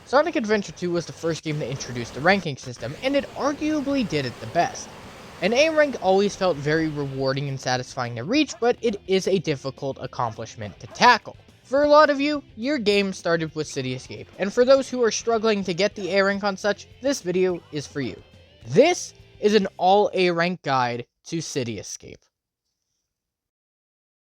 Sonic Adventure 2 was the first game that introduced the ranking system, and it arguably did it the best. An A rank always felt very rewarding and satisfying to reach, but it is a difficult accomplishment to tackle. For a lot of you, your game started with City Escape, and for those who are struggling to get the A rank on such, this video is for you. This is an all A rank guide to City Escape.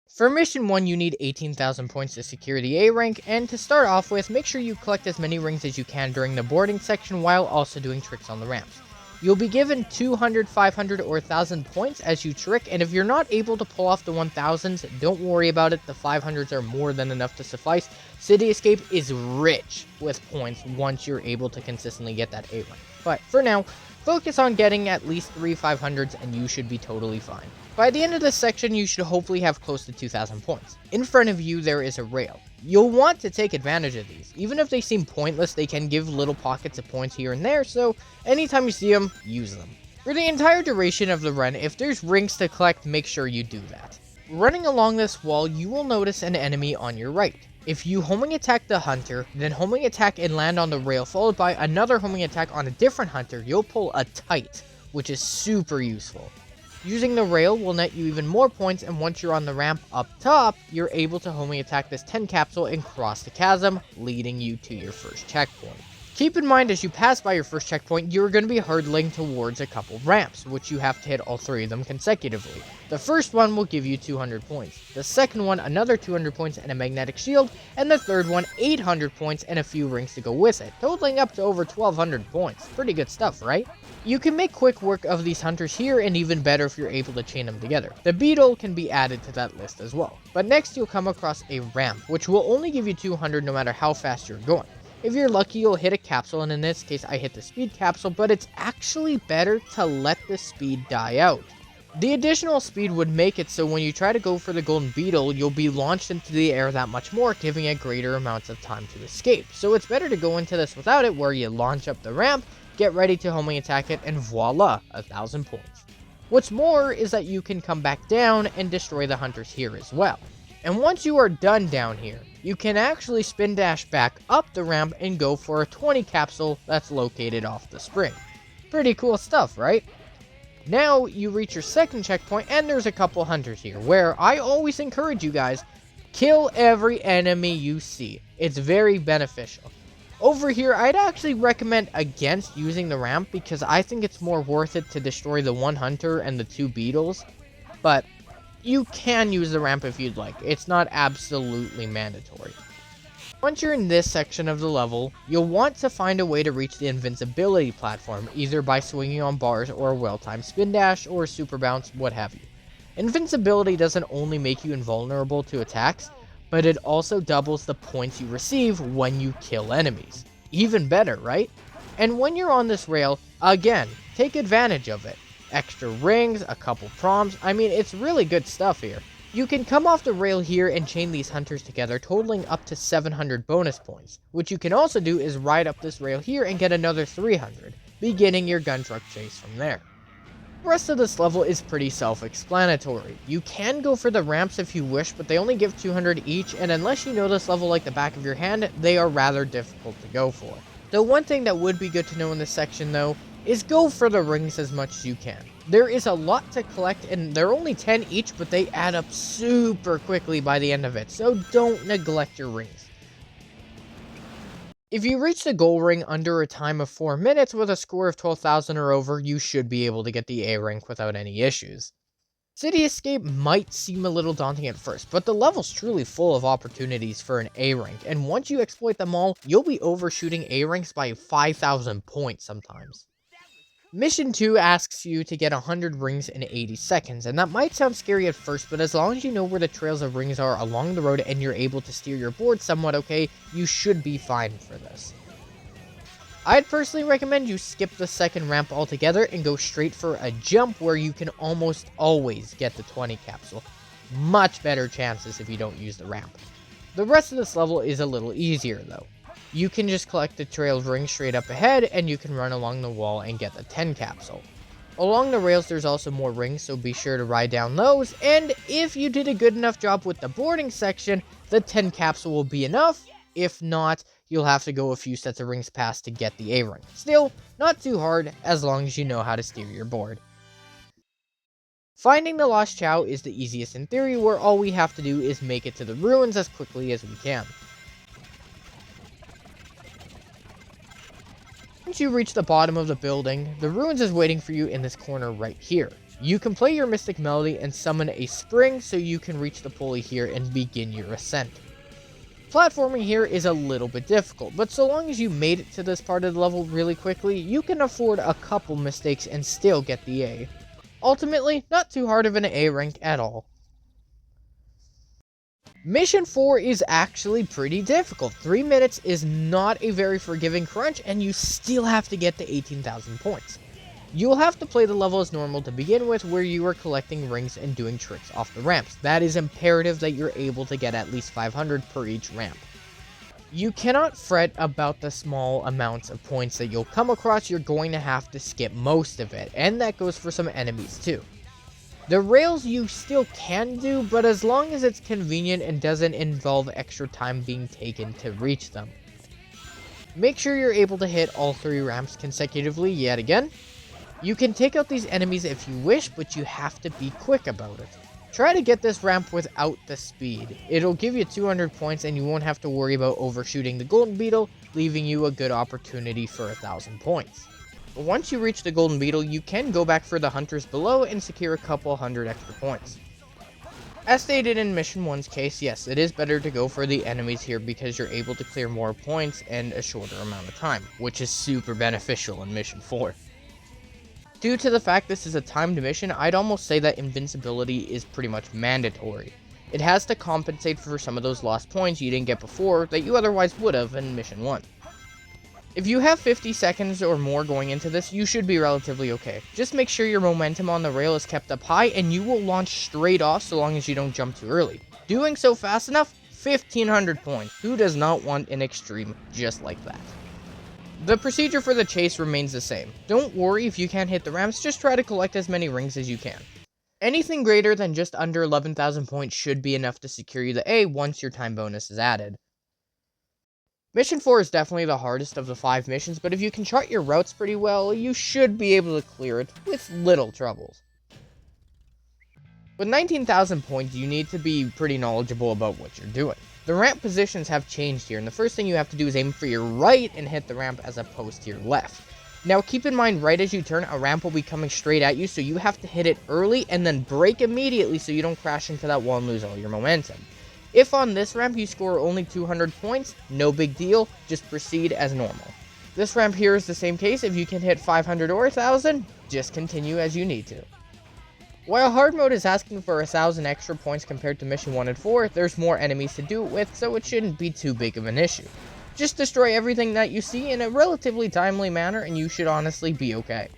For Mission 1, you need 18,000 points to secure the A rank, and to start off with, make sure you collect as many rings as you can during the boarding section while also doing tricks on the ramps. You'll be given 200, 500, or 1,000 points as you trick, and if you're not able to pull off the 1,000s, don't worry about it, the 500s are more than enough to suffice. City Escape is rich with points once you're able to consistently get that A rank. But for now, focus on getting at least 3 500s and you should be totally fine. By the end of this section, you should hopefully have close to 2,000 points. In front of you, there is a rail. You'll want to take advantage of these. Even if they seem pointless, they can give little pockets of points here and there, so anytime you see them, use them. For the entire duration of the run, if there's rings to collect, make sure you do that. Running along this wall, you will notice an enemy on your right. If you homing attack the hunter, then homing attack and land on the rail, followed by another homing attack on a different hunter, you'll pull a tight, which is super useful. Using the rail will net you even more points, and once you're on the ramp up top, you're able to homing attack this 10 capsule and cross the chasm, leading you to your first checkpoint. Keep in mind as you pass by your first checkpoint, you're going to be hurtling towards a couple ramps, which you have to hit all 3 of them consecutively. The first one will give you 200 points, the second one another 200 points and a magnetic shield, and the third one 800 points and a few rings to go with it, totaling up to over 1,200 points. Pretty good stuff, right? You can make quick work of these hunters here, and even better if you're able to chain them together. The beetle can be added to that list as well. But next you'll come across a ramp, which will only give you 200 no matter how fast you're going. If you're lucky, you'll hit a capsule, and in this case I hit the speed capsule, but it's actually better to let the speed die out. The additional speed would make it so when you try to go for the golden beetle, you'll be launched into the air that much more, giving it greater amounts of time to escape. So it's better to go into this without it, where you launch up the ramp, get ready to homing attack it, and voila, 1,000 points. What's more is that you can come back down and destroy the hunters here as well. And once you are done down here, you can actually spin dash back up the ramp and go for a 20 capsule that's located off the spring. Pretty cool stuff, right? Now you reach your second checkpoint, and there's a couple hunters here, where I always encourage you guys, kill every enemy you see. It's very beneficial. Over here, I'd actually recommend against using the ramp because I think it's more worth it to destroy the 1 hunter and the 2 beetles, but you can use the ramp if you'd like. It's not absolutely mandatory. Once you're in this section of the level, you'll want to find a way to reach the invincibility platform, either by swinging on bars or a well-timed spin dash or super bounce, what have you. Invincibility doesn't only make you invulnerable to attacks, but it also doubles the points you receive when you kill enemies. Even better, right? And when you're on this rail, again, take advantage of it. Extra rings, a couple proms, I mean, it's really good stuff here. You can come off the rail here and chain these hunters together, totaling up to 700 bonus points. What you can also do is ride up this rail here and get another 300, beginning your gun truck chase from there. The rest of this level is pretty self-explanatory. You can go for the ramps if you wish, but they only give 200 each, and unless you know this level like the back of your hand, they are rather difficult to go for. The one thing that would be good to know in this section though, is go for the rings as much as you can. There is a lot to collect, and they're only 10 each, but they add up super quickly by the end of it, so don't neglect your rings. If you reach the goal ring under a time of 4 minutes with a score of 12,000 or over, you should be able to get the A rank without any issues. City Escape might seem a little daunting at first, but the level's truly full of opportunities for an A rank, and once you exploit them all, you'll be overshooting A ranks by 5,000 points sometimes. Mission 2 asks you to get 100 rings in 80 seconds, and that might sound scary at first, but as long as you know where the trails of rings are along the road and you're able to steer your board somewhat okay, you should be fine for this. I'd personally recommend you skip the second ramp altogether and go straight for a jump where you can almost always get the 20 capsule. Much better chances if you don't use the ramp. The rest of this level is a little easier though. You can just collect the trail of rings straight up ahead, and you can run along the wall and get the 10 capsule. Along the rails there's also more rings, so be sure to ride down those, and if you did a good enough job with the boarding section, the 10 capsule will be enough. If not, you'll have to go a few sets of rings past to get the A rank. Still, not too hard as long as you know how to steer your board. Finding the Lost Chow is the easiest in theory, where all we have to do is make it to the ruins as quickly as we can. Once you reach the bottom of the building, the ruins is waiting for you in this corner right here. You can play your Mystic Melody and summon a spring so you can reach the pulley here and begin your ascent. Platforming here is a little bit difficult, but so long as you made it to this part of the level really quickly, you can afford a couple mistakes and still get the A. Ultimately, not too hard of an A rank at all. Mission 4 is actually pretty difficult. 3 minutes is not a very forgiving crunch, and you still have to get to 18,000 points. You will have to play the level as normal to begin with, where you are collecting rings and doing tricks off the ramps. That is imperative that you're able to get at least 500 per each ramp. You cannot fret about the small amounts of points that you'll come across. You're going to have to skip most of it, and that goes for some enemies too. The rails you still can do, but as long as it's convenient and doesn't involve extra time being taken to reach them. Make sure you're able to hit all 3 ramps consecutively yet again. You can take out these enemies if you wish, but you have to be quick about it. Try to get this ramp without the speed. It'll give you 200 points and you won't have to worry about overshooting the golden beetle, leaving you a good opportunity for 1,000 points. But once you reach the golden beetle, you can go back for the hunters below and secure a couple hundred extra points. As stated in Mission 1's case, yes, it is better to go for the enemies here because you're able to clear more points in a shorter amount of time, which is super beneficial in Mission 4. Due to the fact this is a timed mission, I'd almost say that invincibility is pretty much mandatory. It has to compensate for some of those lost points you didn't get before that you otherwise would have in Mission 1. If you have 50 seconds or more going into this, you should be relatively okay. Just make sure your momentum on the rail is kept up high and you will launch straight off so long as you don't jump too early. Doing so fast enough, 1,500 points. Who does not want an extreme just like that? The procedure for the chase remains the same. Don't worry if you can't hit the ramps, just try to collect as many rings as you can. Anything greater than just under 11,000 points should be enough to secure you the A once your time bonus is added. Mission 4 is definitely the hardest of the 5 missions, but if you can chart your routes pretty well, you should be able to clear it with little troubles. With 19,000 points, you need to be pretty knowledgeable about what you're doing. The ramp positions have changed here, and the first thing you have to do is aim for your right and hit the ramp as opposed to your left. Now keep in mind, right as you turn, a ramp will be coming straight at you, so you have to hit it early and then brake immediately so you don't crash into that wall and lose all your momentum. If on this ramp you score only 200 points, no big deal, just proceed as normal. This ramp here is the same case. If you can hit 500 or 1,000, just continue as you need to. While hard mode is asking for 1,000 extra points compared to Mission 1 and 4, there's more enemies to do it with, so it shouldn't be too big of an issue. Just destroy everything that you see in a relatively timely manner and you should honestly be okay.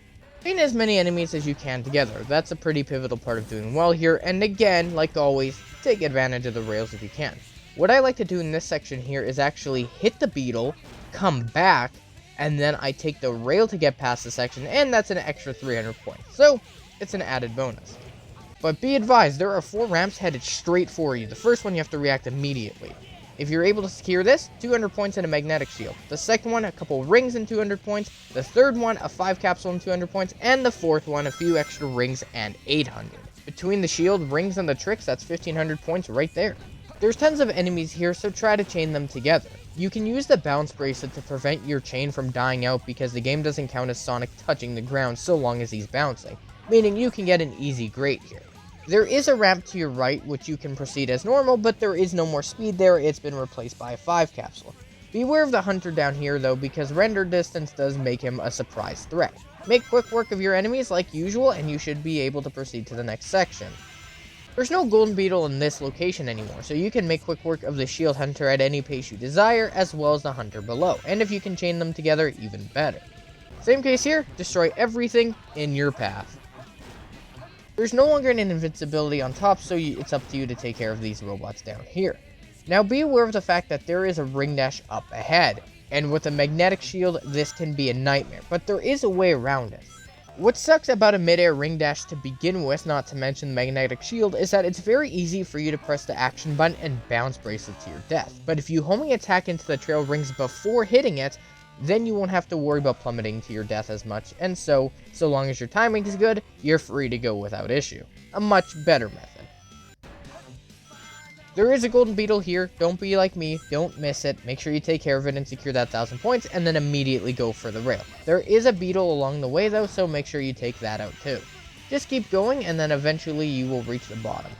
Paint as many enemies as you can together. That's a pretty pivotal part of doing well here, and again, like always, take advantage of the rails if you can. What I like to do in this section here is actually hit the beetle, come back, and then I take the rail to get past the section, and that's an extra 300 points. So, it's an added bonus. But be advised, there are 4 ramps headed straight for you. The first one you have to react immediately. If you're able to secure this, 200 points and a magnetic shield. The second one, a couple rings and 200 points. The third one, a 5 capsule and 200 points. And the fourth one, a few extra rings and 800. Between the shield, rings, and the tricks, that's 1,500 points right there. There's tons of enemies here, so try to chain them together. You can use the bounce bracelet to prevent your chain from dying out because the game doesn't count as Sonic touching the ground so long as he's bouncing, meaning you can get an easy grade here. There is a ramp to your right which you can proceed as normal, but there is no more speed there. It's been replaced by a 5 capsule. Beware of the hunter down here though, because render distance does make him a surprise threat. Make quick work of your enemies like usual and you should be able to proceed to the next section. There's no golden beetle in this location anymore, so you can make quick work of the shield hunter at any pace you desire, as well as the hunter below, and if you can chain them together, even better. Same case here, destroy everything in your path. There's no longer an invincibility on top, so it's up to you to take care of these robots down here. Now be aware of the fact that there is a ring dash up ahead, and with a magnetic shield, this can be a nightmare, but there is a way around it. What sucks about a mid-air ring dash to begin with, not to mention the magnetic shield, is that it's very easy for you to press the action button and bounce bracelet to your death. But if you homing attack into the trail rings before hitting it, then you won't have to worry about plummeting to your death as much, and so long as your timing is good, you're free to go without issue. A much better method. There is a golden beetle here. Don't be like me. Don't miss it. Make sure you take care of it and secure that 1,000 points, and then immediately go for the rail. There is a beetle along the way, though, so make sure you take that out, too. Just keep going, and then eventually you will reach the bottom.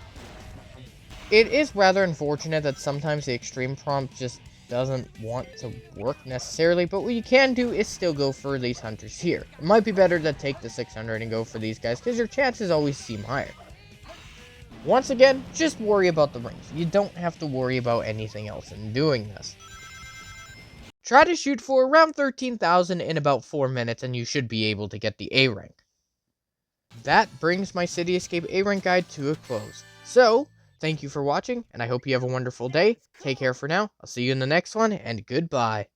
It is rather unfortunate that sometimes the extreme prompt just doesn't want to work necessarily, but what you can do is still go for these hunters here. It might be better to take the 600 and go for these guys, because your chances always seem higher. Once again, just worry about the rings. You don't have to worry about anything else in doing this. Try to shoot for around 13,000 in about 4 minutes and you should be able to get the A rank. That brings my City Escape A rank guide to a close. So, thank you for watching and I hope you have a wonderful day. Take care for now. I'll see you in the next one and goodbye.